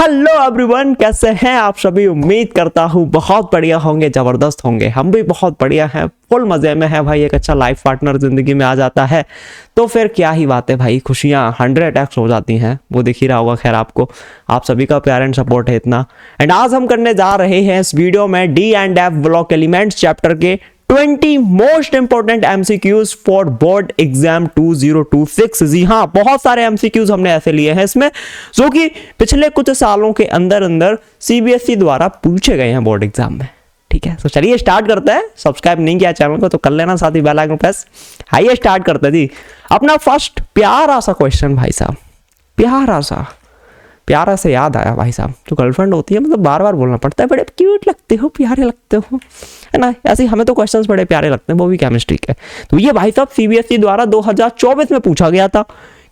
Hello everyone, कैसे हैं आप सभी। उम्मीद करता हूँ बहुत बढ़िया होंगे, जबरदस्त होंगे। हम भी बहुत बढ़िया हैं, फुल मजे में है भाई। एक अच्छा लाइफ पार्टनर जिंदगी में आ जाता है तो फिर क्या ही बात है भाई, खुशियां 100x हो जाती हैं। वो दिख ही रहा होगा। खैर आपको, आप सभी का प्यार एंड सपोर्ट है इतना। एंड आज हम करने जा रहे हैं इस वीडियो में D and F block elements chapter के 20 most important MCQs for board exam 2026। जी हाँ, बहुत सारे एमसीक्यूज हमने ऐसे लिए हैं इसमें जो कि पिछले कुछ सालों के अंदर अंदर सीबीएसई द्वारा पूछे गए हैं बोर्ड एग्जाम में। ठीक है, तो चलिए स्टार्ट करते हैं। सब्सक्राइब नहीं किया चैनल को तो कर लेना, साथ ही बेल आइकन प्रेस। आइए स्टार्ट करते हैं जी अपना फर्स्ट प्यारा सा क्वेश्चन। भाई साहब प्यारा से याद आया भाई साहब, जो गर्लफ्रेंड होती है मतलब बार बार बोलना पड़ता है, बड़े क्यूट लगते हो, प्यारे लगते हो, है ना। ऐसे हमें तो क्वेश्चंस बड़े प्यारे लगते हैं, वो भी केमिस्ट्री के। तो ये भाई साहब सीबीएसई द्वारा 2024 में पूछा गया था।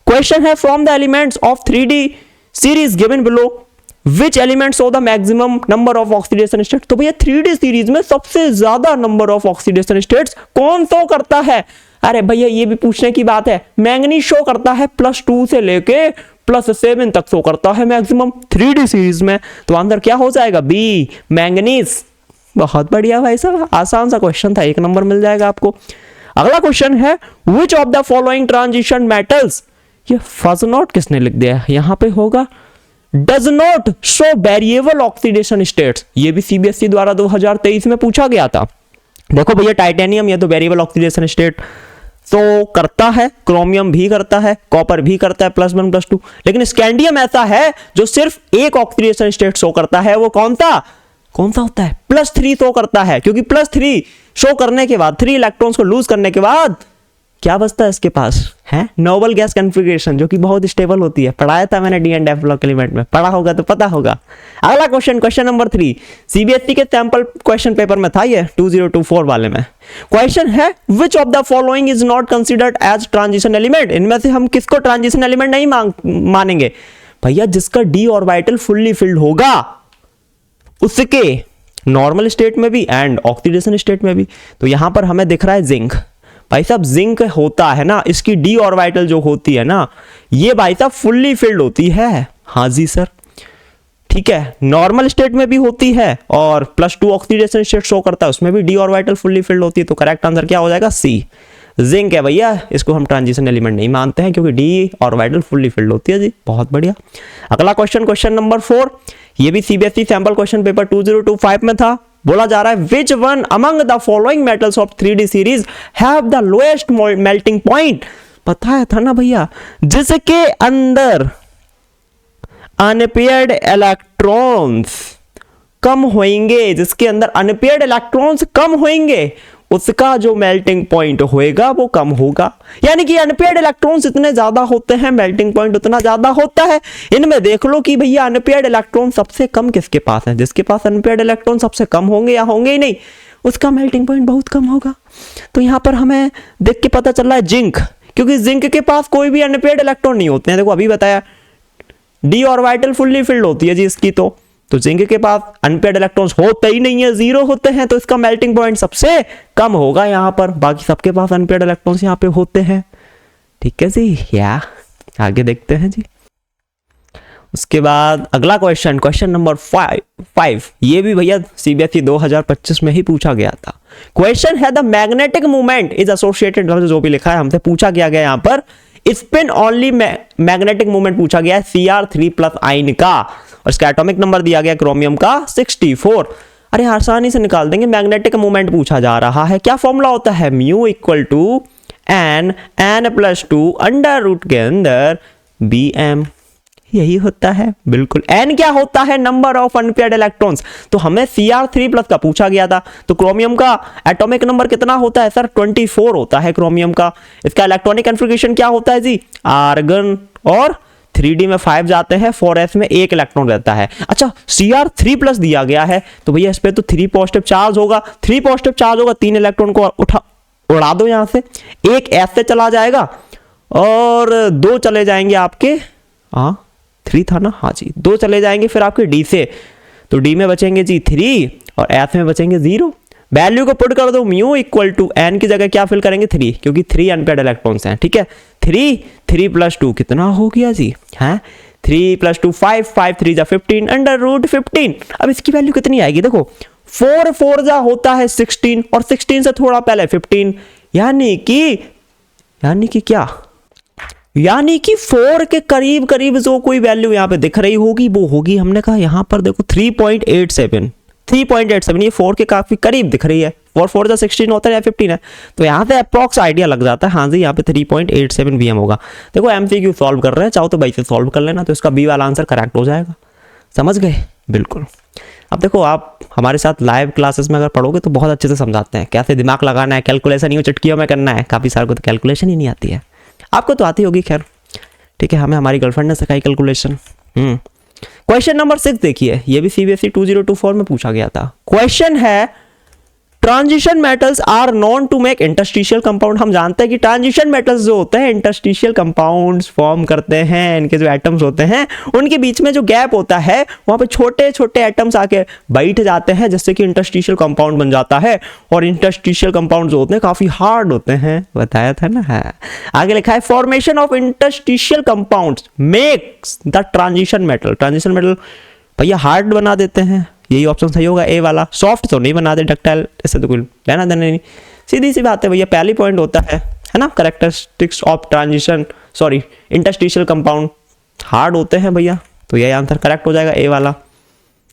क्वेश्चन है from the elements of 3D series given below which element show the maximum number of oxidation states. तो भैया 3D सीरीज में सबसे ज्यादा नंबर ऑफ ऑक्सीडेशन स्टेट्स कौन शो करता है। अरे भैया ये भी पूछने की बात है। मैंगनीज शो करता है +2 से लेके +7 तक शो करता है मैक्सिमम 3D सीरीज में। तो आंसर क्या हो जाएगा, बी मैंगनीज। बहुत बढ़िया भाई साहब, आसान सा क्वेश्चन था, 1 नंबर मिल जाएगा आपको। अगला क्वेश्चन है which of the following transition metals. ये फज नॉट किसने लिख दिया, यहां पे होगा does not show variable oxidation states. ये भी सीबीएसई द्वारा 2023 में पूछा गया था। देखो भैया टाइटेनियम ये तो वेरिएबल ऑक्सीडेशन स्टेट तो करता है, क्रोमियम भी करता है, कॉपर भी करता है +1 +2, लेकिन स्कैंडियम ऐसा है जो सिर्फ एक ऑक्सीडेशन स्टेट शो करता है। वो कौन सा होता है, +3 शो करता है। क्योंकि +3 शो करने के बाद 3 इलेक्ट्रॉन्स को लूज करने के बाद क्या बचता है इसके पास, है नोबल गैस कॉन्फ़िगरेशन, जो कि बहुत स्टेबल होती है। पढ़ाया था मैंने D and F block element में, पढ़ा होगा तो पता होगा। अगला क्वेश्चन नंबर 3 सीबीएसई के सैंपल क्वेश्चन पेपर में था ये 2024 वाले में। क्वेश्चन है which of the following is not considered as transition element. इनमें से हम किसको ट्रांजिशन एलिमेंट नहीं मानेंगे भैया, जिसका डी ऑर्बिटल फुल्ली फिल्ड होगा, उसके नॉर्मल स्टेट में भी एंड ऑक्सीडेशन स्टेट में भी। तो यहां पर हमें दिख रहा है जिंक। भाई साहब जिंक होता है ना, इसकी डी ऑर्बिटल जो होती है ना, ये भाई साहब फुल्ली फिल्ड होती है। हाँ जी सर, ठीक है, नॉर्मल स्टेट में भी होती है और +2 ऑक्सीडेशन स्टेट शो करता है, उसमें भी डी ऑर्बिटल फुल्ली फिल्ड होती है। तो करेक्ट आंसर क्या हो जाएगा, सी जिंक है भैया। इसको हम ट्रांजिशन एलिमेंट नहीं मानते हैं क्योंकि डी ऑर्बिटल फुल्ली फिल्ड होती है जी। बहुत बढ़िया। अगला क्वेश्चन नंबर 4, ये भी सीबीएसई सैंपल क्वेश्चन पेपर 2025 में था। बोला जा रहा है which one among the following metals of 3D series have the lowest melting point. बताया था ना भैया, जिसके अंदर अनपेयर्ड इलेक्ट्रॉन्स कम होंगे, जिसके अंदर अनपेयर्ड इलेक्ट्रॉन्स कम होंगे, उसका जो मेल्टिंग पॉइंट होएगा वो कम होगा। यानी कि अनपेयर्ड इलेक्ट्रॉन्स इतने ज्यादा होते हैं, मेल्टिंग पॉइंट उतना ज्यादा होता है। इनमें देख लो कि भैया अनपेयर्ड इलेक्ट्रॉन सबसे कम किसके पास है, जिसके पास अनपेयर्ड इलेक्ट्रॉन सबसे कम होंगे या होंगे ही नहीं, उसका मेल्टिंग पॉइंट बहुत कम होगा। तो यहां पर हमें देख के पता चल रहा है जिंक, क्योंकि जिंक के पास कोई भी अनपेयर्ड इलेक्ट्रॉन नहीं होते हैं। देखो अभी बताया डी ऑर्बिटल फुल्ली फिल्ड होती है जी इसकी, तो जिंक के पास अनपेयर्ड इलेक्ट्रॉन्स होते ही नहीं है, 0 होते हैं, तो इसका मेल्टिंग पॉइंट सबसे कम होगा यहाँ पर। बाकी सबके पास अनपेयर्ड इलेक्ट्रॉन्स यहाँ पे होते हैं। ठीक है जी, या आगे देखते हैं जी। उसके बाद अगला क्वेश्चन नंबर 5, ये भी भैया सीबीएसई 2025 में ही पूछा गया था। क्वेश्चन है the magnetic movement is associated, जो भी लिखा है हमसे पूछा गया यहाँ पर स्पिन ओनली मैग्नेटिक मूवमेंट पूछा गया है Cr3+ आयन का, और इसका एटॉमिक नंबर दिया गया क्रोमियम का 64। अरे आसानी से निकाल देंगे, मैग्नेटिक मूवमेंट पूछा जा रहा है। क्या फॉर्मूला होता है, mu equal to n+2 under root के अंदर bm, यही होता है बिल्कुल। n क्या होता है, नंबर ऑफ अनपेयर्ड इलेक्ट्रॉन्स। तो हमें Cr3+ का पूछा गया था, तो क्रोमियम का एटॉमिक नंबर कितना होता है सर, 24 होता है क्रोमियम का। इसका इलेक्ट्रॉनिक कॉन्फ़िगरेशन क्या होता है जी, आर्गन, और 3D में 5 जाते हैं, 4s में 1 इलेक्ट्रॉन रहता है। अच्छा Cr3+ दिया गया है तो भैया इस पे तो 3 पॉजिटिव चार्ज होगा, 3 पॉजिटिव चार्ज होगा, 3 इलेक्ट्रॉन को उड़ा दो यहां से, 1 s से चला जाएगा और 2 चले जाएंगे आपके, 3 था ना, हाँ जी, 2 चले जाएंगे फिर आपके डी से, तो डी में बचेंगे जी 3 और एस में बचेंगे 0। वैल्यू को पुट कर दो, म्यू इक्वल टू एन की जगह क्या फिल करेंगे 3, क्योंकि 3 अनपेयर्ड इलेक्ट्रॉन्स हैं। ठीक है, 3 + 2 कितना हो गया जी, है 3 + 2 5, 5 3 जा 15 √15। अब इसकी वैल्यू कितनी आएगी, देखो 4 4 जा होता है 16 और 16 से थोड़ा पहले 15, यानी कि क्या, यानी कि 4 के करीब करीब जो कोई वैल्यू यहाँ पे दिख रही होगी वो होगी, हमने कहा यहाँ पर देखो 3.87, 3.87, ये 4 के काफी करीब दिख रही है, और 4 जा 16 होता है या 15 है, तो यहाँ से अप्रॉक्स आइडिया लग जाता है, हाँ जी यहाँ पे 3.87 VM होगा। देखो MCQ सॉल्व कर रहे हैं, चाहो तो भाई से सॉल्व कर लेना, तो इसका बी वाला आंसर करेक्ट हो जाएगा। समझ गए, बिल्कुल। अब देखो आप हमारे साथ लाइव क्लासेस में अगर पढ़ोगे तो बहुत अच्छे से समझाते हैं कैसे दिमाग लगाना है, कैलकुलेशन यूँ चुटकियों में करना है, काफ़ी सारे को तो कैलकुलेशन ही नहीं आती है, आपको तो आती होगी खैर, ठीक है, हमें हमारी गर्लफ्रेंड ने सिखाई कैलकुलेशन। क्वेश्चन नंबर 6 देखिए, ये भी CBSE 2024 में पूछा गया था। क्वेश्चन है transition metals are known to make interstitial compound. हम जानते हैं कि ट्रांजिशन मेटल्स जो होते हैं इंटरस्टिशियल कंपाउंड्स फॉर्म करते हैं, इनके जो एटम्स होते हैं उनके बीच में जो गैप होता है वहां पे छोटे छोटे एटम्स आके बैठ जाते हैं, जिससे कि इंटरस्टिशियल कंपाउंड बन जाता है, और इंटरस्टिशियल कंपाउंड जो होते हैं काफी हार्ड होते हैं, बताया था ना। है आगे लिखा है formation of interstitial compounds makes the transition metal. Transition metal भैया हार्ड बना देते हैं, यही ऑप्शन सही होगा ए वाला। सॉफ्ट तो नहीं बना दे, डक्टाइल इससे तो कोई लेना देना नहीं, सीधी सी बात है भैया। पहली पॉइंट होता है ना, characteristics of transition sorry interstitial compound hard होते हैं भैया, तो यही आंसर करेक्ट हो जाएगा ए वाला।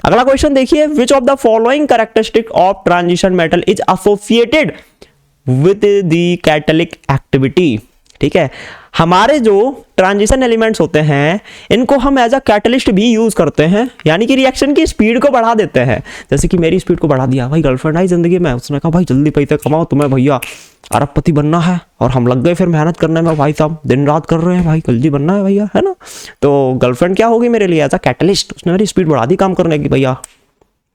अगला क्वेश्चन देखिए, विच of the following characteristic of transition metal is associated with the catalytic activity. ठीक है, हमारे जो ट्रांजिशन एलिमेंट्स होते हैं इनको हम एज अ कैटलिस्ट भी यूज करते हैं, यानी कि रिएक्शन की स्पीड को बढ़ा देते हैं। जैसे कि मेरी स्पीड को बढ़ा दिया, भाई गर्लफ्रेंड आई जिंदगी में, उसने कहा भाई जल्दी पैसे कमाओ, तुम्हें भैया अरबपति बनना है, और हम लग गए फिर मेहनत करने में, भाई साहब दिन रात कर रहे हैं, भाई जल्दी बनना है भैया, है ना। तो गर्लफ्रेंड क्या होगी मेरे लिए एज अ कैटलिस्ट, उसने मेरी स्पीड बढ़ा दी काम करने की भैया,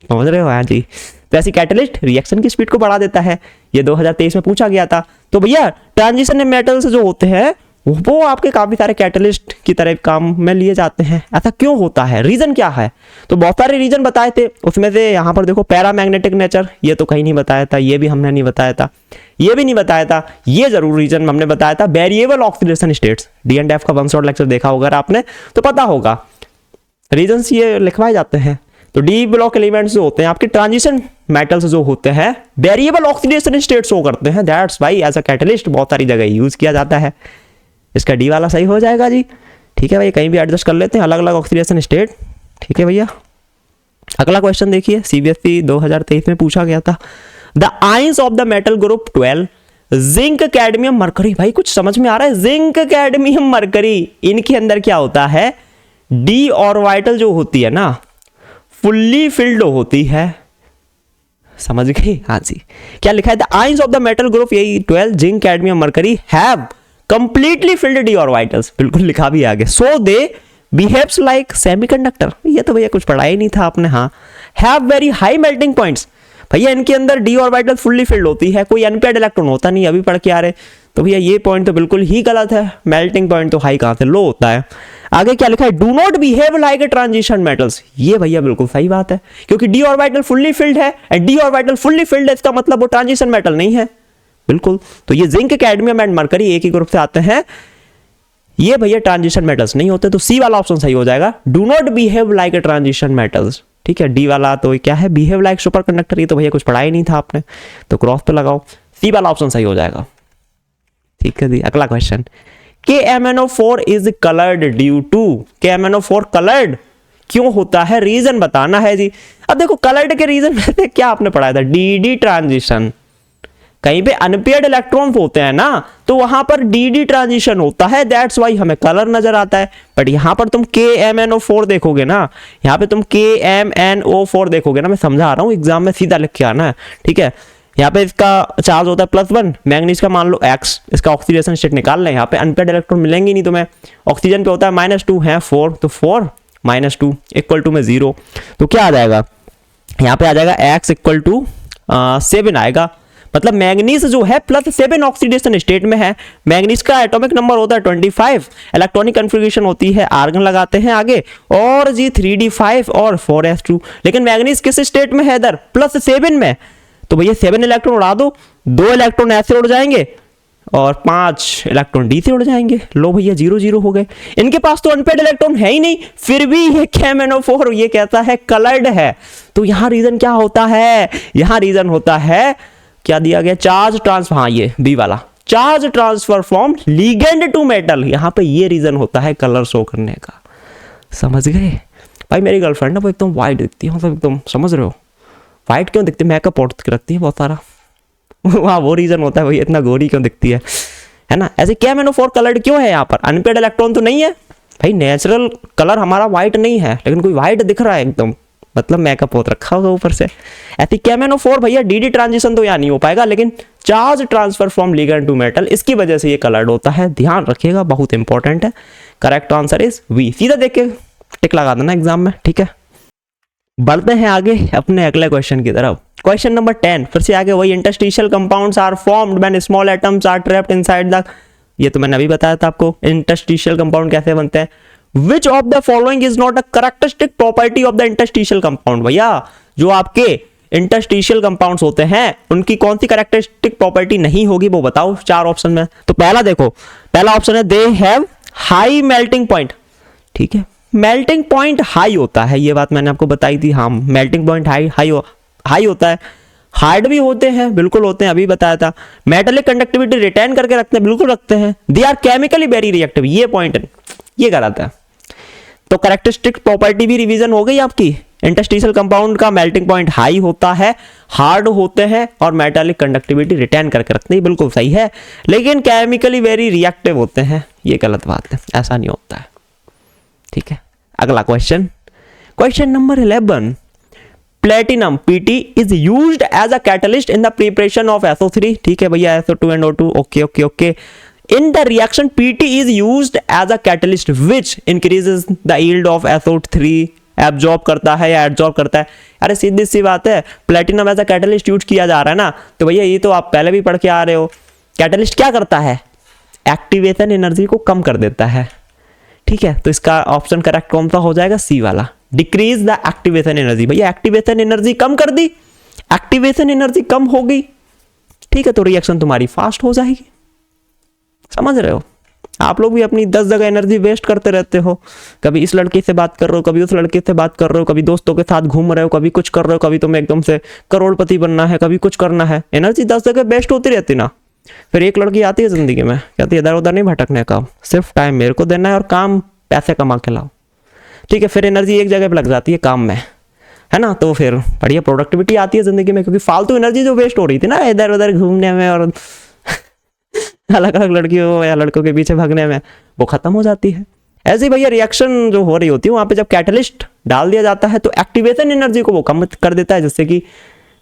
समझ रहे हो। हाँ जी, तो ऐसी कैटलिस्ट रिएक्शन की स्पीड को बढ़ा देता है, ये 2023 में पूछा गया था। तो भैया ट्रांजिशन मेटल्स जो होते हैं वो आपके काफी सारे कैटलिस्ट की तरह काम में लिए जाते हैं। ऐसा क्यों होता है, रीजन क्या है, तो बहुत सारे रीजन बताए थे, उसमें से यहाँ पर देखो पैरामैग्नेटिक नेचर, ये तो कहीं नहीं बताया था, ये भी हमने नहीं बताया था, ये भी नहीं बताया था, ये जरूर रीजन हमने बताया था, वेरिएबल ऑक्सीडेशन स्टेट्स। D&F का 1 शॉट लेक्चर देखा होगा आपने तो पता होगा, रीजन ये लिखवाए जाते हैं। तो डी ब्लॉक एलिमेंट्स जो होते हैं आपके ट्रांजिशन मेटल्स जो होते हैं वेरिएबल ऑक्सीडेशन स्टेट शो करते हैं, that's why as a catalyst बहुत सारी जगह यूज किया जाता है। इसका डी वाला सही हो जाएगा जी, ठीक है भैया, कहीं भी एडजस्ट कर लेते हैं अलग अलग ऑक्सीडेशन स्टेट, ठीक है भैया। अगला क्वेश्चन देखिए, CBSE 2023 में पूछा गया था, the ions of the metal group 12 zinc cadmium mercury. भाई कुछ समझ में आ रहा है, जिंक कैडमियम मरकरी, इनके अंदर क्या होता है, डी ऑर्बिटल जो होती है ना फुल्ली फिल्ड होती है, समझ गए। हाँ जी, क्या लिखा है, the ions of the metal group यही 12 zinc cadmium mercury have completely filled D orbitals, बिल्कुल लिखा भी आगे, सो दे बिहेव्स लाइक सेमीकंडक्टर। ये तो भैया कुछ पढ़ा ही नहीं था आपने। हाँ, have very high melting points, भैया इनके अंदर डी ऑर्बिटल फुल्ली फिल्ड होती है, कोई अनपेयर्ड इलेक्ट्रॉन होता नहीं, अभी पढ़ के आ रहे, तो भैया ये पॉइंट तो बिल्कुल ही गलत है, मेल्टिंग पॉइंट तो हाई कहां से, लो होता है। आगे क्या लिखा है, do not behave like a transition metals, ये भैया बिल्कुल सही बात है, क्योंकि डी ऑर्बिटल फुल्ली फिल्ड है, and D orbital fully filled है, इसका मतलब वो ट्रांजिशन मेटल नहीं है, बिल्कुल। तो ये जिंक कैडमियम एंड मरकरी एक ही ग्रुप से आते हैं, ये भैया ट्रांजिशन मेटल्स नहीं होते, तो सी वाला ऑप्शन सही हो जाएगा, do not behave like a transition metals. ठीक है, डी वाला तो क्या है, बिहेव लाइक सुपर कंडक्टर, ये तो भैया कुछ पढ़ा ही नहीं था आपने, तो क्रॉस पे लगाओ, सी वाला ऑप्शन सही हो जाएगा। ठीक है जी, अगला question, KMnO4 is coloured due to, KMnO4 coloured क्यों होता है, रीजन बताना है जी। अब देखो कलर्ड के रीजन में से क्या आपने पढ़ाया था, डी ट्रांजिशन, कहीं पे अनपेयर्ड इलेक्ट्रॉन्स होते हैं ना तो वहां पर डी ट्रांजिशन होता है, दैट्स वाई हमें कलर नजर आता है। बट यहां पर तुम KMnO4 देखोगे ना, यहाँ पे तुम KMnO4 देखोगे ना, मैं समझा रहा हूँ, एग्जाम में सीधा लिख के आना है, ठीक है। यहाँ पे इसका चार्ज होता है +1, मैंगनीज का मान लो X, इसका ऑक्सीडेशन स्टेट निकाल लें, यहाँ पे अनपेयर्ड इलेक्ट्रॉन मिलेंगे नहीं तुम्हें, ऑक्सीजन पे होता है -2 है 4, तो 4 -2 इक्वल टू में 0, तो क्या आ जाएगा, यहाँ पे आ जाएगा X = 7 आएगा, मतलब मैंगनीज जो है +7 ऑक्सीडेशन स्टेट में है। मैंगनीज का एटॉमिक नंबर होता है 25, इलेक्ट्रॉनिक कन्फिगरेशन होती है, आर्गन लगाते हैं आगे, और जी 3d5 और 4s2, लेकिन मैंगनीज किस स्टेट में है इधर, +7 में, तो भैया 7 इलेक्ट्रॉन उड़ा दो, 2 इलेक्ट्रॉन ऐसे उड़ जाएंगे और 5 इलेक्ट्रॉन डी से उड़ जाएंगे। लो भैया 0 0 हो गए। इनके पास तो अनपेड इलेक्ट्रॉन है ही नहीं, फिर भी ये KMnO4 ये कहता है कलर्ड है। तो यहाँ रीजन क्या होता है, यहाँ रीजन होता है, क्या दिया गया, चार्ज ट्रांसफर, हाँ ये बी वाला, charge transfer from ligand to metal. यहाँ पे ये रीजन होता है कलर शो करने का। समझ गए भाई। मेरी गर्लफ्रेंड ना वो एकदम वाइट दिखती है, मतलब एकदम, समझ रहे हो, वाइट क्यों दिखती है, मेकअप और रखती है बहुत सारा वहाँ वो रीजन होता है भाई, इतना गोरी क्यों दिखती है ना। ऐसे KMnO4 कलर्ड क्यों है यहाँ पर, अनपेड इलेक्ट्रॉन तो नहीं है भाई, नेचुरल कलर हमारा व्हाइट नहीं है, लेकिन कोई व्हाइट दिख रहा है एकदम, मतलब मेकअप बहुत रखा होगा ऊपर से। ऐसी KMnO4 भैया DD ट्रांजिशन तो यहाँ नहीं हो पाएगा, लेकिन charge transfer from ligand to metal, इसकी वजह से ये कलर्ड होता है, ध्यान रखिएगा, बहुत इंपॉर्टेंट है। Correct answer is B. सीधा देख के टिक लगा देना एग्जाम में, ठीक है। बढ़ते हैं आगे अपने अगले क्वेश्चन की तरफ। क्वेश्चन नंबर 10, फिर से आगे वही, interstitial compounds are formed when small atoms are trapped inside the, ये तो मैंने अभी बताया था आपको इंटरस्टिशियल कंपाउंड कैसे बनते हैं। विच of the following is not a characteristic property of the interstitial compound. भैया जो आपके इंटरस्टिशियल कंपाउंड्स होते हैं उनकी कौन सी कैरेक्टरिस्टिक प्रॉपर्टी नहीं होगी वो बताओ 4 ऑप्शन में। तो पहला देखो, पहला ऑप्शन है they have high melting point, ठीक है, मेल्टिंग पॉइंट हाई होता है, ये बात मैंने आपको बताई थी, हाँ मेल्टिंग पॉइंट हाई होता है। हार्ड भी होते हैं, बिल्कुल होते हैं, अभी बताया था। मेटेलिक कंडक्टिविटी रिटेन करके रखते हैं, बिल्कुल रखते हैं। They are chemically very reactive, ये पॉइंट ये गलत है। तो कैरेक्टरिस्टिक प्रॉपर्टी भी रिवीजन हो गई आपकी। इंटरस्टिशियल कंपाउंड का मेल्टिंग पॉइंट हाई होता है, हार्ड होते हैं और मेटालिक कंडक्टिविटी रिटेन करके रखते हैं, बिल्कुल सही है। लेकिन केमिकली वेरी रिएक्टिव होते हैं, ये गलत बात है, ऐसा नहीं होता है, ठीक है। अगला question, question number 11, platinum PT is used as a catalyst in the preparation of SO3, ठीक है भैया, SO2 and O2, okay okay okay. In the reaction PT is used as a catalyst which increases the yield of SO3, absorb करता है या absorb करता है। अरे सीधी सी बात है, platinum as a catalyst use किया जा रहा है ना, तो भैया ये तो आप पहले भी पढ़ के आ रहे हो। कैटलिस्ट क्या करता है, एक्टिवेशन एनर्जी को कम कर देता है, ठीक है। तो इसका ऑप्शन करेक्ट कौन सा हो जाएगा, सी वाला, डिक्रीज द एक्टिवेशन एनर्जी। भैया एक्टिवेशन एनर्जी कम कर दी, एक्टिवेशन एनर्जी कम हो गई, ठीक है, तो रिएक्शन तुम्हारी फास्ट हो जाएगी। समझ रहे हो, आप लोग भी अपनी 10 जगह एनर्जी वेस्ट करते रहते हो, कभी इस लड़के से बात कर रहे हो, कभी उस लड़के से बात कर रहे हो, कभी दोस्तों के साथ घूम रहे हो, कभी कुछ कर रहे हो, कभी तुम्हें एकदम से करोड़पति बनना है, कभी कुछ करना है, एनर्जी 10 जगह वेस्ट होती रहती ना। फिर एक लड़की आती है जिंदगी में, कहती है इधर उधर नहीं भटकने का, सिर्फ टाइम मेरे को देना है और काम पैसे कमा के लाओ, ठीक है। फिर एनर्जी एक जगह पे लग जाती है काम में, है ना, तो फिर बढ़िया प्रोडक्टिविटी आती है जिंदगी में, क्योंकि फालतू एनर्जी जो वेस्ट हो रही थी ना इधर उधर घूमने में और अलग अलग लड़कियों या लड़कों के पीछे भागने में, वो खत्म हो जाती है। ऐसे ही भैया रिएक्शन जो हो रही होती है वहां पे जब कैटलिस्ट डाल दिया जाता है तो एक्टिवेशन एनर्जी को वो कम कर देता है, जिससे कि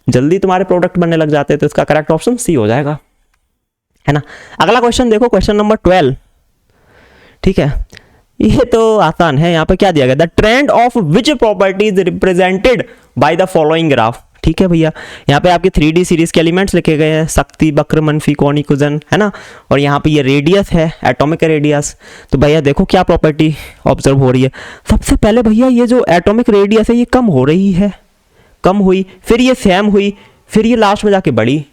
जल्दी तुम्हारे प्रोडक्ट बनने लग जाते हैं। तो इसका करेक्ट ऑप्शन सी हो जाएगा, है ना। अगला क्वेश्चन देखो, क्वेश्चन नंबर 12, ठीक है, ये तो आसान है। यहाँ पे क्या दिया गया, the trend of which property is represented by the following graph, ठीक है भैया। यहाँ पे आपके 3D सीरीज के एलिमेंट्स लिखे गए हैं, शक्ति, वक्र, मनफी, कोणिकुजन, है ना, और यहाँ पे ये रेडियस है, एटॉमिक रेडियस। तो भैया देखो क्या प्रॉपर्टी ऑब्जर्व हो रही है। सबसे पहले भैया ये जो एटॉमिक रेडियस है ये कम हो रही है, कम हुई, फिर ये सेम हुई, फिर ये लास्ट में जाके बढ़ी।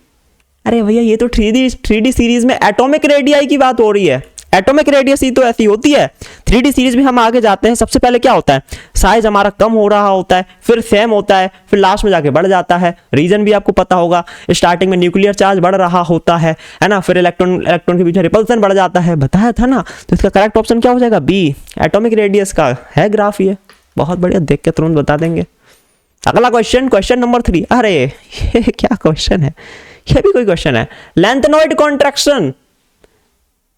अरे भैया ये तो 3D सीरीज में एटॉमिक रेडियाई की बात हो रही है, एटॉमिक रेडियस ही तो ऐसी होती है। 3D सीरीज में हम आगे जाते हैं, सबसे पहले क्या होता है, साइज हमारा कम हो रहा होता है, फिर सेम होता है, फिर लास्ट में जाके बढ़ जाता है। रीजन भी आपको पता होगा, स्टार्टिंग में न्यूक्लियर चार्ज बढ़ रहा होता है ना, फिर इलेक्ट्रॉन के बीच में रिपल्सन बढ़ जाता है, बताया था ना। तो इसका करेक्ट ऑप्शन क्या हो जाएगा, बी, एटॉमिक रेडियस का है ग्राफ ये। बहुत बढ़िया, देख के तुरंत बता देंगे। अगला क्वेश्चन, क्वेश्चन नंबर 3, अरे ये क्या क्वेश्चन है, ये भी कोई क्वेश्चन है। लेंथनॉइड कॉन्ट्रैक्शन,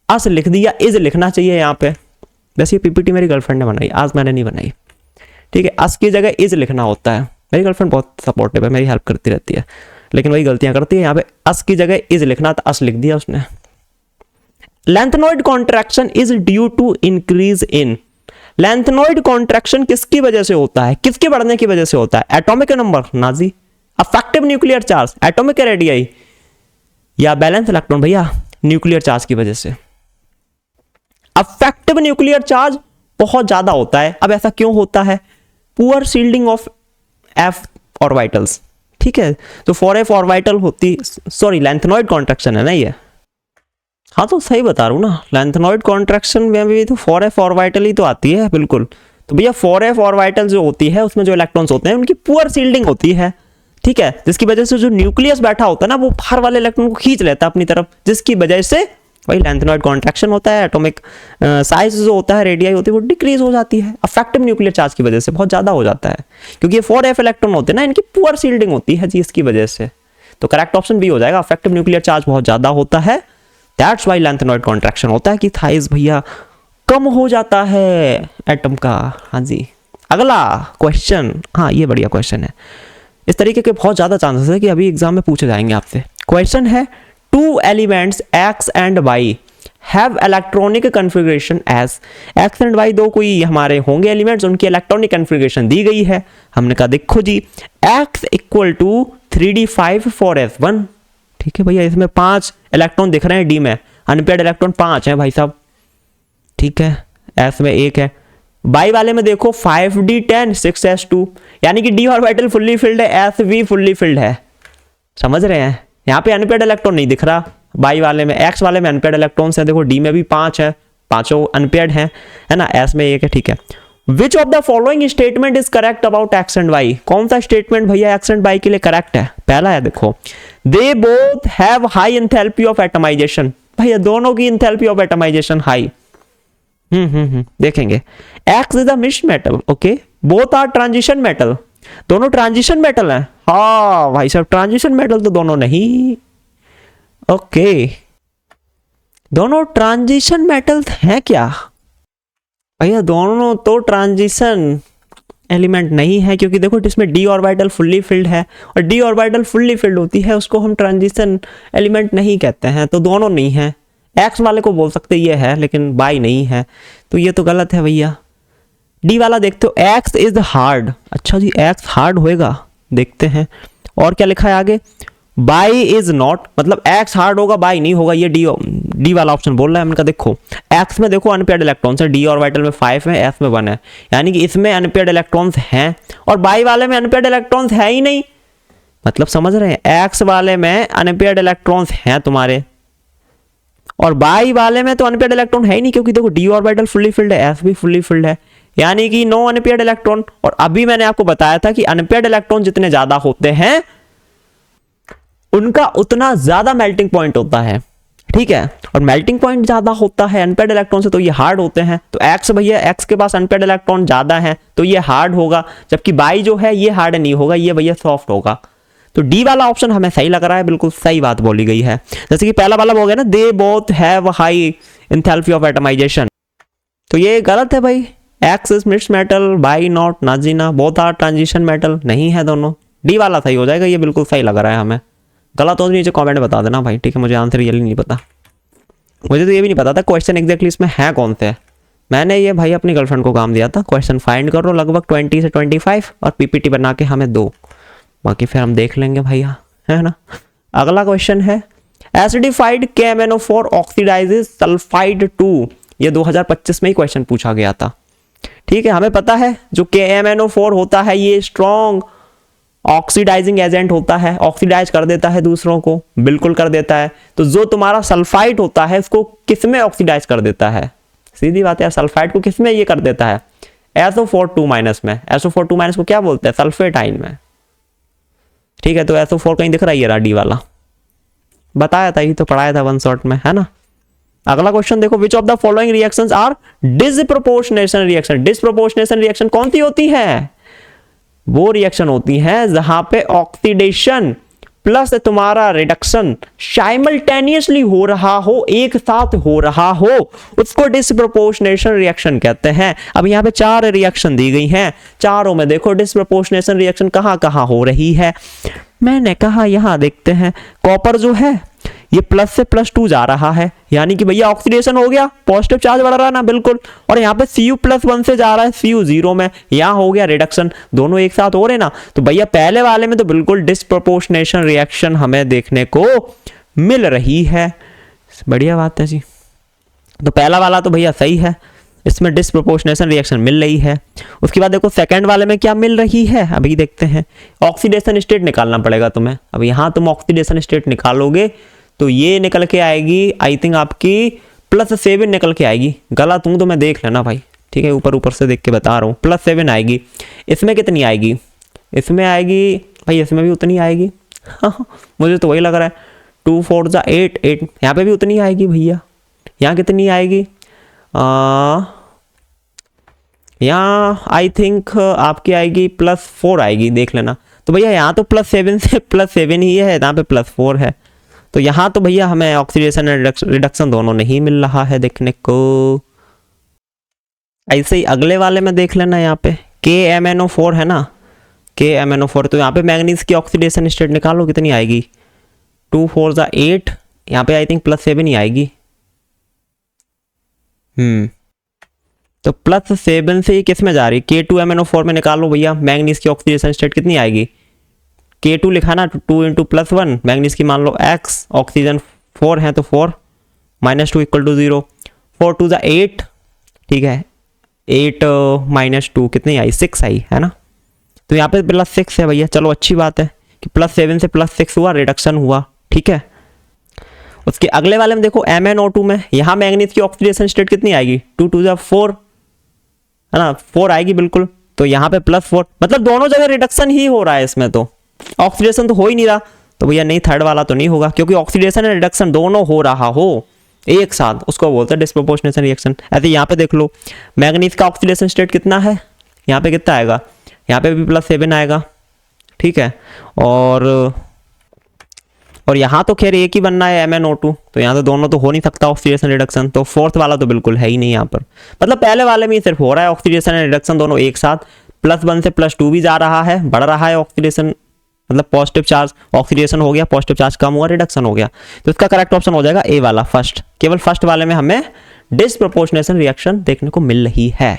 अस लिख दिया, इज लिखना चाहिए यहाँ पे। वैसे ये पीपीटी मेरी गर्लफ्रेंड ने बनाई, आज मैंने नहीं बनाई, ठीक है। अस की जगह इज लिखना होता है। मेरी गर्लफ्रेंड बहुत सपोर्टिव है, मेरी हेल्प करती रहती है, लेकिन वही गलतियां करती है। यहाँ पे अस की जगह इज लिखना था, अस लिख दिया उसने। Lanthanoid contraction is due to increase in, lanthanoid contraction किसकी वजह से होता है, किसके बढ़ने की वजह से होता है, atomic number, Nazi, affective nuclear charge, atomic radii, या बैलेंस इलेक्ट्रॉन, भैया न्यूक्लियर चार्ज की वजह से। अफेक्टिव न्यूक्लियर चार्ज बहुत ज्यादा होता है। अब ऐसा क्यों होता है, poor shielding of F orbitals, ठीक है। तो 4f ऑर्बिटल होती, सॉरी लेंथनॉइड कॉन्ट्रैक्शन है ना ये, हाँ तो सही बता रहा हूँ ना, लैंथेनॉइड कॉन्ट्रैक्शन में भी तो 4f ऑर्बिटल ही तो आती है बिल्कुल। तो भैया 4f ऑर्बिटल जो होती है उसमें जो इलेक्ट्रॉन्स होते हैं उनकी पुअर शील्डिंग होती है, ठीक है, जिसकी वजह से जो न्यूक्लियस बैठा होता है ना वो बाहर वाले इलेक्ट्रॉन को खींच लेता है अपनी तरफ, जिसकी वजह से वही लैंथेनॉइड कॉन्ट्रैक्शन होता है। एटॉमिक साइज जो होता है, रेडियाई होती है, वो डिक्रीज हो जाती है अफेक्टिव न्यूक्लियर चार्ज की वजह से, बहुत ज़्यादा हो जाता है, क्योंकि ये 4f इलेक्ट्रॉन होते हैं ना, इनकी पुअर शील्डिंग होती है जी, इसकी वजह से। तो करेक्ट ऑप्शन बी हो जाएगा, अफेक्टिव न्यूक्लियर चार्ज बहुत ज़्यादा होता है, दैट्स वाई लैंथेनॉइड कॉन्ट्रैक्शन होता है कि साइज भैया कम हो जाता है एटम का। हाँ जी, अगला क्वेश्चन, हाँ ये बढ़िया क्वेश्चन है, इस तरीके के बहुत ज़्यादा चांसेस है कि अभी एग्जाम में पूछे जाएंगे आपसे। क्वेश्चन है, two elements X and Y have electronic configuration as, X and Y दो कोई हमारे होंगे एलिमेंट्स, उनकी इलेक्ट्रॉनिक कन्फिग्रेशन दी गई है। हमने कहा देखो जी, x equal to 3d5 4s1, ठीक है भैया, इसमें 5 इलेक्ट्रॉन दिख रहे हैं डी में, अनपेयर्ड इलेक्ट्रॉन 5 हैं भाई साहब, ठीक है, एस में 1 है। बाई वाले में देखो 5d10 6s2, यानी कि डी ऑर्बिटल फुल्ली फिल्ड है, एस भी फुल्ली फिल्ड है, समझ रहे हैं। यहाँ पे अनपेयर्ड इलेक्ट्रॉन नहीं दिख रहा बाई वाले में, एक्स वाले में अनपेयर्ड इलेक्ट्रॉन्स है, देखो डी में भी 5 है, पांचों अनपेयर्ड हैं, है ना, एस में 1 है, ठीक है। Which of the following statement is correct about X and Y, कौन सा स्टेटमेंट भैया एक्स एंड वाई के लिए करेक्ट है? पहला है देखो, they both have high enthalpy of atomization, भैया दोनों की एंथैल्पी ऑफ एटमाइजेशन हाई, देखेंगे। X is a mixed metal, okay, both are transition metal, दोनों ट्रांजिशन मेटल हैं, हाँ भाई साहब ट्रांजिशन मेटल तो दोनों नहीं, ओके, दोनों ट्रांजिशन मेटल हैं क्या भैया? दोनों तो ट्रांजिशन एलिमेंट नहीं है, क्योंकि देखो इसमें डी ऑर्बिटल फुल्ली फिल्ड है, और डी ऑर्बिटल फुल्ली फिल्ड होती है उसको हम ट्रांजिशन एलिमेंट नहीं कहते हैं, तो दोनों नहीं है। एक्स वाले को बोल सकते ये है, लेकिन बाई नहीं है, तो ये तो गलत है भैया। डी वाला देखते हो, एक्स इज हार्ड, अच्छा जी एक्स हार्ड होएगा, देखते हैं। और क्या लिखा है आगे, बाई इज नॉट, मतलब एक्स हार्ड होगा बाई नहीं होगा, ये डी वाला ऑप्शन बोल रहा है। हमने देखो एक्स में देखो अनपेयर्ड इलेक्ट्रॉन्स है, डी ऑर्बिटल में 5 है, एस में 1 है, यानी कि इसमें अनपेयर्ड इलेक्ट्रॉन्स हैं, और बाई वाले में अनपेयर्ड इलेक्ट्रॉन्स है ही नहीं, मतलब समझ रहे हैं, एक्स वाले में अनपेयर्ड इलेक्ट्रॉन्स हैं तुम्हारे, और बाई वाले में तो अनपेयर्ड इलेक्ट्रॉन है ही नहीं, क्योंकि देखो डी ऑर्बिटल फुल्ली फिल्ड है, एस भी फुल्ली फिल्ड है, यानी कि नो अनपेयर्ड इलेक्ट्रॉन। और अभी मैंने आपको बताया था कि अनपेयर्ड इलेक्ट्रॉन जितने ज्यादा होते हैं उनका उतना ज्यादा मेल्टिंग पॉइंट होता है, ठीक है, और मेल्टिंग पॉइंट ज्यादा होता है अनपेयर्ड इलेक्ट्रॉन से, तो ये हार्ड होते हैं। तो एक्स भैया, एक्स के पास अनपेयर्ड इलेक्ट्रॉन ज्यादा है तो ये हार्ड होगा, जबकि बाई जो है ये हार्ड नहीं होगा, ये भैया सॉफ्ट होगा। तो डी वाला ऑप्शन हमें सही लग रहा है, बिल्कुल सही बात बोली गई है। जैसे कि पहला वाला हो गया ना, they both have high enthalpy of atomization, तो ये गलत है भाई, X is mixed metal, by not, नाजीना, बोथ आर ट्रांजिशन मेटल, नहीं है दोनों, डी वाला सही हो जाएगा, ये बिल्कुल सही लग रहा है हमें। गलत हो तो नीचे कमेंट में बता देना भाई, ठीक है, मुझे आंसर रियली नहीं पता, मुझे तो ये भी नहीं पता था क्वेश्चन एग्जैक्टली इसमें है कौन से। मैंने ये भाई अपनी गर्लफ्रेंड को काम दिया था, क्वेश्चन फाइंड करो लगभग 20 से 25 और पीपीटी बना के हमें दो, बाकी फिर हम देख लेंगे भैया, है ना। अगला क्वेश्चन है, एसिडिफाइड KMnO4 ऑक्सीडाइजेज सल्फाइड 2, ये 2025 में ही क्वेश्चन पूछा गया था, ठीक है। हमें पता है जो KMnO4 होता है ये स्ट्रॉन्ग ऑक्सीडाइजिंग एजेंट होता है, ऑक्सीडाइज कर देता है दूसरों को, बिल्कुल कर देता है। तो जो तुम्हारा सल्फाइड होता है उसको किसमें ऑक्सीडाइज कर देता है? सीधी बात है, सल्फाइड को किसमें ये कर देता है? SO4 2- में। SO4 2- को क्या बोलते हैं? सल्फेट आयन में, ठीक है। तो SO4 कहीं दिख रहा है, डी वाला बताया था, ये तो पढ़ाया था 1 शॉट में, है ना। अगला क्वेश्चन देखो, which of the following reactions are disproportionation reaction. Disproportionation reaction कौन सी होती है? वो रिएक्शन होती है जहां पे ऑक्सीडेशन प्लस तुम्हारा रिडक्शन साइमल्टेनियसली हो रहा हो, एक साथ हो रहा हो, उसको डिसप्रोपोर्शनेशन रिएक्शन कहते हैं। अब यहाँ पे 4 रिएक्शन दी गई हैं, चारों में देखो डिसप्रोपोर्शनेशन रिएक्शन कहाँ कहाँ हो रही है। मैंने कहा यहाँ देखते हैं, कॉपर जो है ये प्लस से +2 जा रहा है, यानी कि भैया ऑक्सीडेशन हो गया, पॉजिटिव चार्ज बढ़ रहा है ना, बिल्कुल। और यहाँ पे Cu+1 से जा रहा है Cu0 में, यहाँ हो गया रिडक्शन, दोनों एक साथ हो रहे ना। तो भैया पहले वाले में तो बिल्कुल डिसप्रोपोर्शनेशन रिएक्शन हमें देखने को मिल रही है, बढ़िया बात है जी। तो पहला वाला तो भैया सही है, इसमें डिसप्रोपोर्शनेशन रिएक्शन मिल रही है। उसके बाद देखो सेकंड वाले में क्या मिल रही है, अभी देखते हैं। ऑक्सीडेशन स्टेट निकालना पड़ेगा तुम्हें। अब यहाँ तुम ऑक्सीडेशन स्टेट निकालोगे तो ये निकल के आएगी आई थिंक आपकी +7 निकल के आएगी। गलत हूँ तो मैं देख लेना भाई, ठीक है, ऊपर ऊपर से देख के बता रहा हूँ। +7 आएगी। इसमें कितनी आएगी? इसमें आएगी भाई, इसमें भी उतनी आएगी। मुझे तो वही लग रहा है। 2 4 जा 8, 8 यहाँ पे भी उतनी आएगी भैया। यहाँ कितनी आएगी? यहाँ आई थिंक आपकी आएगी +4 आएगी, देख लेना। तो भैया यहाँ तो +7 से +7 ही है, यहाँ पे +4 है। तो यहाँ तो भैया हमें ऑक्सीडेशन एंड रिडक्शन दोनों नहीं मिल रहा है देखने को। ऐसे ही अगले वाले में देख लेना, यहाँ पे KMnO4 है ना, KMnO4। तो यहाँ पे मैंगनीज की ऑक्सीडेशन स्टेट निकालो, कितनी आएगी? 2 4 जा 8, यहाँ पे आई थिंक +7 ही आएगी। तो +7 से ये किस में जा रही? K2MnO4 में निकालो भैया, मैंगनीज की ऑक्सीडेशन स्टेट कितनी आएगी? K2 लिखा ना, 2 × +1, मैंगनीज की मान लो X, ऑक्सीजन 4 है तो 4 -2 = 0। 4 2 जा 8, ठीक है, 8 - 2 कितनी आई? 6 आई, है ना। तो यहाँ पे +6 है भैया, चलो अच्छी बात है कि +7 से +6 हुआ, रिडक्शन हुआ, ठीक है। उसके अगले वाले में देखो MnO2 में, यहाँ मैंगनीज की ऑक्सीडेशन स्टेट कितनी आएगी? 2 2 जा 4, है ना, 4 आएगी बिल्कुल। तो यहाँ पे +4, मतलब दोनों जगह रिडक्शन ही हो रहा है इसमें, तो ऑक्सीडेशन तो हो ही नहीं रहा। तो भैया नहीं, थर्ड वाला तो नहीं होगा, क्योंकि ऑक्सीडेशन एंड रिडक्शन दोनों हो रहा हो एक साथ, उसको बोलते हैं डिस्प्रोपोर्शनेशन रिएक्शन। ऐसे यहाँ पे देख लो, मैंगनीज का ऑक्सीडेशन स्टेट कितना है? यहाँ पे कितना आएगा? यहाँ पे भी +7 आएगा, ठीक है। और यहाँ तो खैर एक ही बनना है MnO2, तो यहाँ तो दोनों तो हो नहीं सकता ऑक्सीडेशन रिडक्शन। तो फोर्थ वाला तो बिल्कुल है ही नहीं यहाँ पर, मतलब पहले वाले में ही सिर्फ हो रहा है ऑक्सीडेशन एंड रिडक्शन दोनों एक साथ। +1 से +2 भी जा रहा है, बढ़ रहा है ऑक्सीडेशन, मतलब पॉजिटिव चार्ज, ऑक्सीडेशन हो गया, पॉजिटिव चार्ज कम हुआ, रिडक्शन हो गया। तो इसका करेक्ट ऑप्शन हो जाएगा ए वाला, फर्स्ट। केवल फर्स्ट वाले में हमें डिस्प्रोपोर्शनेशन रिएक्शन देखने को मिल रही है,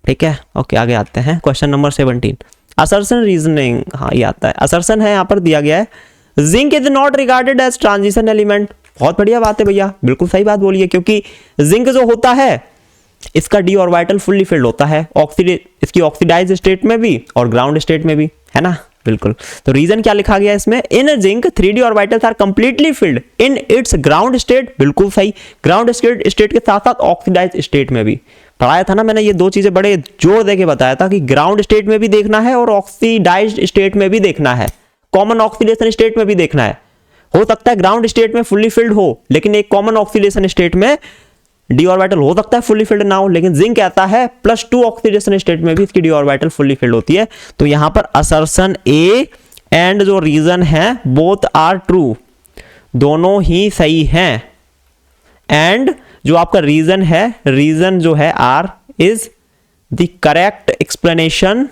ठीक है। ओके, आगे आते हैं। Question number 17, assertion reasoning. हाँ, ये आता है। असर्शन है यहाँ पर दिया गया है, zinc is not regarded as transition element. बहुत बढ़िया बात है भैया, बिल्कुल सही बात बोली है, क्योंकि जिंक जो होता है इसका डी ऑर्बिटल फुल्ली फिल्ड होता है, इसकी ऑक्सीडाइज स्टेट में भी और ग्राउंड स्टेट में भी, है ना, बिल्कुल। तो रीजन क्या लिखा गया इसमें? In zinc 3d orbitals are completely filled in its ground state. बिल्कुल सही, ग्राउंड स्टेट के साथ साथ ऑक्सीडाइज स्टेट में भी। पढ़ाया था ना मैंने, ये दो चीजें बड़े जोर देके बताया था कि ग्राउंड स्टेट में भी देखना है और ऑक्सीडाइज्ड स्टेट में भी देखना है, कॉमन ऑक्सीडेशन स्टेट में भी देखना है। हो सकता है ग्राउंड स्टेट में फुल्ली फिल्ड हो, लेकिन एक कॉमन ऑक्सीडेशन स्टेट में डी ऑर्बिटल हो सकता है फुल्ली फिल्ड ना हो, लेकिन जिंक कहता है +2 ऑक्सीडेशन स्टेट में भी इसकी डी ऑर्बिटल फुल्ली फिल्ड होती है। तो यहां पर असर्शन ए एंड जो रीजन है बोथ आर ट्रू, दोनों ही सही हैं। एंड जो आपका रीजन है, रीजन जो है R is the correct explanation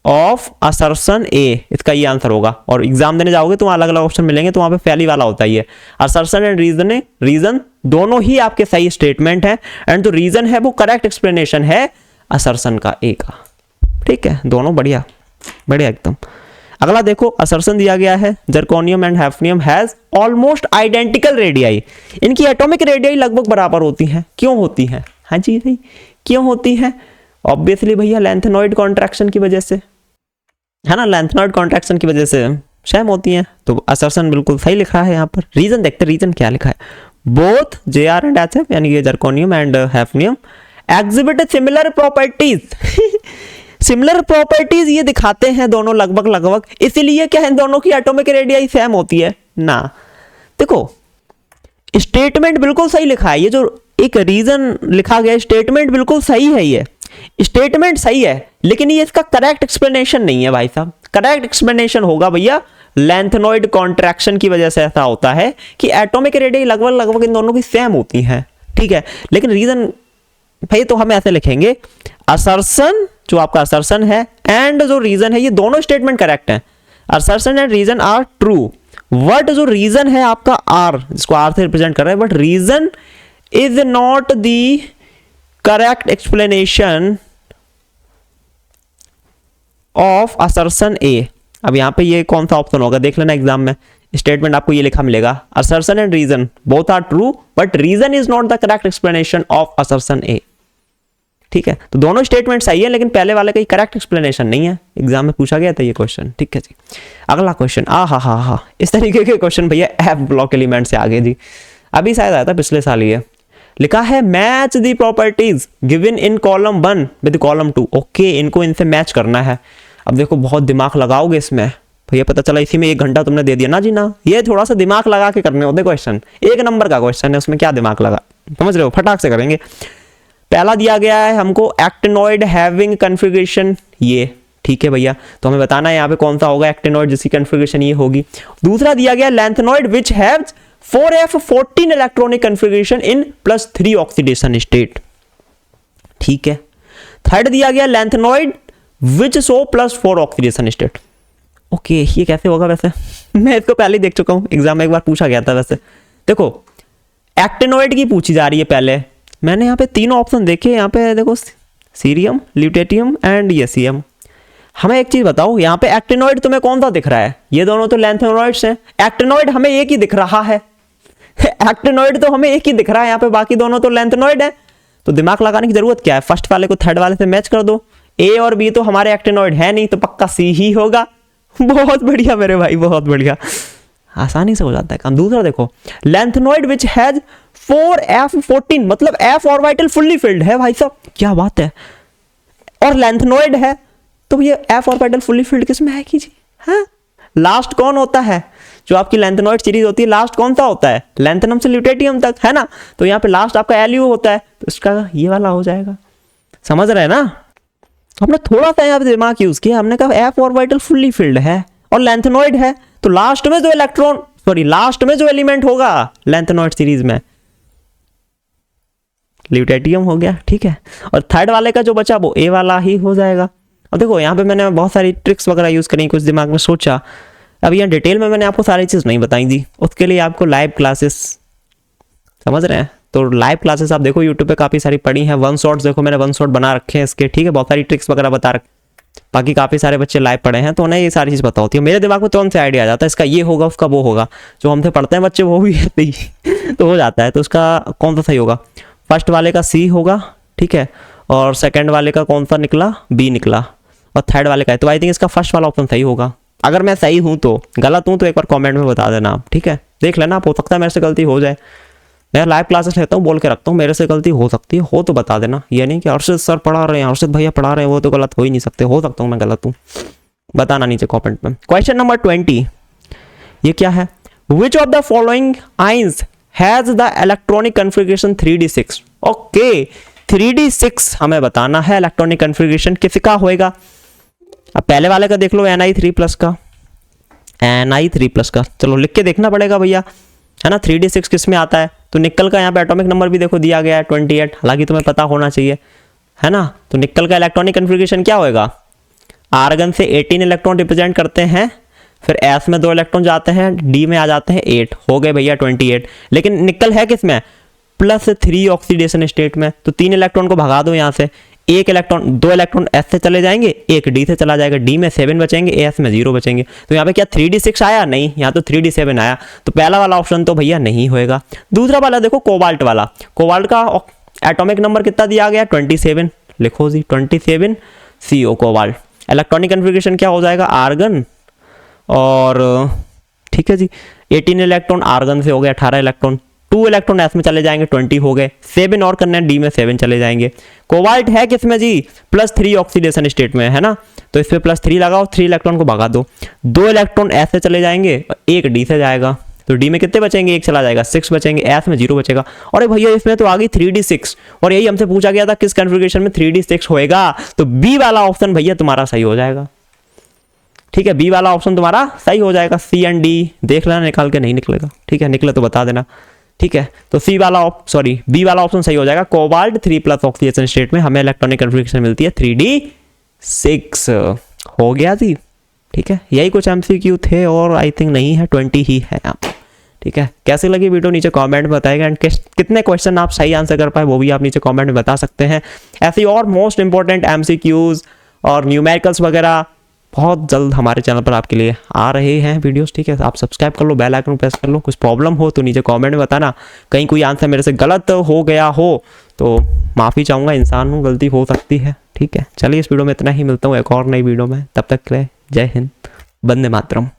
of assertion A, इसका ये आंसर होगा। और एग्जाम देने जाओगे तो वहां अलग अलग ऑप्शन मिलेंगे, तो वहां पे पहली वाला होता ही है। असर्शन एंड रीजन दोनों ही आपके सही स्टेटमेंट है, एंड जो रीजन है वो करेक्ट एक्सप्लेनेशन है असर्शन का ए का, ठीक है। दोनों बढ़िया बढ़िया एकदम। अगला देखो, असर्शन दिया गया है zirconium and hafnium has almost identical radii. इनकी एटॉमिक रेडियाई लगभग बराबर होती हैं। क्यों होती हैं? हाँ जी भाई, क्यों होती हैं? ऑब्वियसली भैया लेंथेनॉइड कॉन्ट्रैक्शन की वजह से, है ना, लेंथेनॉइड कॉन्ट्रैक्शन की वजह से सेम होती हैं। तो असर्शन बिल्कुल सही लिखा है यहाँ पर। रीजन देखते, रीजन क्या लिखा है? बोथ JR एंड HF यानी ये zirconium and hafnium exhibit similar properties. Similar properties ये दिखाते हैं दोनों लगभग, इसीलिए क्या है दोनों की एटॉमिक रेडियाई सेम होती है ना। देखो स्टेटमेंट बिल्कुल सही लिखा है, ये जो एक रीजन लिखा गया स्टेटमेंट बिल्कुल सही है, ये स्टेटमेंट सही है, लेकिन ये इसका करेक्ट एक्सप्लेनेशन नहीं है भाई साहब। करेक्ट एक्सप्लेनेशन होगा भैया लेंथेनॉइड कॉन्ट्रैक्शन की वजह से ऐसा होता है कि एटॉमिक रेडियाई लगभग इन दोनों की सेम होती हैं, ठीक है। लेकिन रीजन भाई तो हम ऐसे लिखेंगे, असर्शन जो आपका असर्शन है एंड जो रीजन है ये दोनों स्टेटमेंट करेक्ट हैं। Assertion and reason are true, but जो रीजन है आपका आर, जिसको आर से रिप्रेजेंट कर रहा है, but reason is not the correct explanation of assertion A. अब यहां पे ये कौन सा ऑप्शन होगा देख लेना एग्जाम में, स्टेटमेंट आपको ये लिखा मिलेगा, assertion and reason both are true but reason is not the correct explanation of assertion A. ठीक है, तो दोनों स्टेटमेंट सही है, लेकिन पहले वाले का ही करेक्ट एक्सप्लेनेशन नहीं है, एग्जाम में पूछा गया था ये क्वेश्चन। ठीक है जी, अगला क्वेश्चन, हा, इस तरीके के क्वेश्चन भैया एफ ब्लॉक एलिमेंट से आगे जी, अभी शायद आया था पिछले साल ये। लिखा है match the properties given in column 1 with column 2। Okay, इनको इनसे मैच करना है। अब देखो बहुत दिमाग लगाओगे इसमें भैया, पता चला इसी में 1 घंटा तुमने दे दिया ना जी ना। ये थोड़ा सा दिमाग लगा के करने होते क्वेश्चन, 1 नंबर का क्वेश्चन है, उसमें क्या दिमाग लगा, समझ रहे हो, फटाक से करेंगे। पहला दिया गया है हमको एक्टिनॉइड हैविंग कॉन्फ़िगरेशन ये, ठीक है भैया, तो हमें बताना है यहाँ पे कौन सा होगा एक्टिनॉइड जिसकी कॉन्फ़िगरेशन ये होगी। दूसरा दिया गया लैंथेनॉइड विच हैव्स 4f14 इलेक्ट्रॉनिक कॉन्फ़िगरेशन इन +3 ऑक्सीडेशन स्टेट। ठीक है, थर्ड दिया गया lanthanoid which show +4 oxidation state. Okay, ये कैसे होगा वैसे मैं इसको पहले ही देख चुका हूं, एग्जाम में एक बार पूछा गया था। वैसे देखो एक्टिनॉइड की पूछी जा रही है पहले, मैंने यहाँ पे तीनों ऑप्शन देखे, यहाँ पे देखो सीरियम, ल्यूटेटियम एंड येसियम। हमें एक चीज बताओ, यहाँ पे एक्टिनॉइड तुम्हें कौन सा दिख रहा है, ये दोनों तो लैंथेनॉइड्स हैं, एक्टिनॉइड हमें एक ही दिख रहा है एक्टिनॉइड तो हमें एक ही दिख रहा है यहाँ पे, बाकी दोनों तो लैंथेनॉइड है, तो दिमाग लगाने की जरूरत क्या है, फर्स्ट वाले को थर्ड वाले से मैच कर दो। ए और बी तो हमारे एक्टिनॉइड है नहीं, तो पक्का सी ही होगा। बहुत बढ़िया मेरे भाई, बहुत बढ़िया, आसानी से हो जाता है काम। दूसरा देखो लैंथेनॉइड विच हैज 4f14, मतलब f ऑर्बिटल फुल्ली फिल्ड है भाई साहब, क्या बात है, और लैंथेनॉइड है, तो ये f ऑर्बिटल फुल्ली फिल्ड किसमें है कि जी, हाँ लास्ट कौन होता है, जो आपकी लैंथेनॉइड सीरीज होती है लास्ट कौन सा होता है, लैंथेनम से ल्यूटेटियम तक, है ना, तो यहाँ पे लास्ट आपका LU होता है, तो इसका ये वाला हो जाएगा। समझ रहे हैं ना, हमने थोड़ा सा यहाँ पे दिमाग यूज किया, हमने कहा f ऑर्बिटल फुल्ली फिल्ड है और लैंथेनॉइड है, तो लास्ट में जो इलेक्ट्रॉन लास्ट में जो एलिमेंट होगा लैंथेनॉइड सीरीज में ल्यूटेटियम हो गया। ठीक है, और थर्ड वाले का जो बचा वो ए वाला ही हो जाएगा। अब देखो यहाँ पे मैंने बहुत सारी ट्रिक्स वगैरह यूज करी, कुछ दिमाग में सोचा, अब यहाँ डिटेल में मैंने आपको सारी चीज नहीं बताई दी, उसके लिए आपको लाइव क्लासेस, समझ रहे हैं, तो लाइव क्लासेस आप देखो यूट्यूब पे काफी सारी पड़ी हैं। 1 शॉट्स देखो मैंने 1 शॉट बना रखे हैं इसके, ठीक है, बहुत सारी ट्रिक्स वगैरह बता रखे, बाकी काफी सारे बच्चे लाइव पढ़े हैं तो उन्हें ये सारी चीज पता होती है। मेरे दिमाग में तुरंत से आइडिया आ जाता है, इसका ये होगा उसका वो होगा, जो हमसे पढ़ते हैं बच्चे वो भी तो हो जाता है। तो उसका कौन सा सही होगा, फर्स्ट वाले का सी होगा, ठीक है, और सेकंड वाले का कौन सा निकला, बी निकला, और थर्ड वाले का है, तो आई थिंक इसका फर्स्ट वाला ऑप्शन सही होगा। अगर मैं सही हूं तो, गलत हूं तो एक बार कमेंट में बता देना आप, ठीक है, देख लेना, हो सकता है मेरे से गलती हो जाए, मैं लाइव क्लासेस लेता हूँ, बोल के रखता हूँ, मेरे से गलती हो सकती है, हो तो बता देना, ये नहीं कि अर्षद सर पढ़ा रहे हैं, अर्षद भैया पढ़ा रहे हैं, वो तो गलत हो ही नहीं सकते, हो सकता हूँ मैं गलत हूँ, बताना नीचे कमेंट में। क्वेश्चन नंबर 20, ये क्या है, which of the following ions has the electronic configuration 3d6। Okay, 3d6 हमें बताना है, इलेक्ट्रॉनिक कॉन्फ़िगरेशन किसका होएगा। अब पहले वाले का देख लो Ni3+ का, Ni3+ का, चलो लिख के देखना पड़ेगा भैया, है ना, 3d6 किस में आता है, तो निकल का यहाँ पे एटॉमिक नंबर भी देखो दिया गया है 28, हालांकि तुम्हें पता होना चाहिए, है ना, तो निकल का इलेक्ट्रॉनिक कॉन्फ़िगरेशन क्या होएगा, आर्गन से 18 इलेक्ट्रॉन रिप्रेजेंट करते हैं, फिर S में 2 इलेक्ट्रॉन जाते हैं, D में आ जाते हैं 8, हो गए भैया 28। लेकिन निकल है किस में, +3 ऑक्सीडेशन स्टेट में, तो 3 इलेक्ट्रॉन को भगा दो यहाँ से, 2 इलेक्ट्रॉन S से चले जाएंगे, 1 D से चला जाएगा, D में 7 बचेंगे, S में 0 बचेंगे, तो यहाँ पे क्या 3d6 आया, नहीं, यहाँ तो 3d7 आया, तो पहला वाला ऑप्शन तो भैया नहीं होएगा। दूसरा वाला देखो कोबाल्ट वाला, कोबाल्ट का एटॉमिक नंबर कितना दिया गया, 27, लिखो जी 27 CO कोबाल्ट। इलेक्ट्रॉनिक कॉन्फ़िगरेशन क्या हो जाएगा, आर्गन, और ठीक है जी 18 इलेक्ट्रॉन आर्गन से हो गए 18 इलेक्ट्रॉन, 2 इलेक्ट्रॉन S में चले जाएंगे 20 हो गए, 7 और करने D में 7 चले जाएंगे। कोबाल्ट है किसमें जी, +3 ऑक्सीडेशन स्टेट में, है ना, तो इसमें +3 लगाओ, 3 इलेक्ट्रॉन को भगा दो, 2 इलेक्ट्रॉन S से चले जाएंगे, 1 D से जाएगा, तो D में कितने बचेंगे, 1 चला जाएगा, 6 बचेंगे, S में 0 बचेगा। अरे भैया इसमें तो आ गई 3d6, और यही हमसे पूछा गया था किस कॉन्फ़िगरेशन में 3d6 होएगा, तो B वाला ऑप्शन भैया तुम्हारा सही हो जाएगा। ठीक है, बी वाला ऑप्शन तुम्हारा सही हो जाएगा, C एंड D देख लेना, निकाल के नहीं निकलेगा, ठीक है, निकले तो बता देना, ठीक है, तो बी वाला ऑप्शन सही हो जाएगा। कोबाल्ट 3+ ऑक्सीडेशन स्टेट में हमें इलेक्ट्रॉनिक कॉन्फ़िगरेशन मिलती है 3d6, हो गया जी, ठीक है, यही कुछ MCQ थे, और आई थिंक नहीं है, 20 ही है यहाँ, ठीक है। कैसी लगी वीडियो नीचे कमेंट में बताएगा, एंड कितने क्वेश्चन आप सही आंसर कर पाए वो भी आप नीचे कमेंट में बता सकते हैं। ऐसी और मोस्ट इंपॉर्टेंट MCQs और न्यूमेरिकल्स वगैरह बहुत जल्द हमारे चैनल पर आपके लिए आ रहे हैं वीडियोस, ठीक है, आप सब्सक्राइब कर लो, बेल आइकन प्रेस कर लो। कुछ प्रॉब्लम हो तो नीचे कमेंट में बताना, कहीं कोई आंसर मेरे से गलत हो गया हो तो माफ़ी चाहूँगा, इंसान हूँ, गलती हो सकती है, ठीक है। चलिए इस वीडियो में इतना ही, मिलता हूँ एक और नई वीडियो में, तब तक के लिए जय हिंद, वंदे मातरम।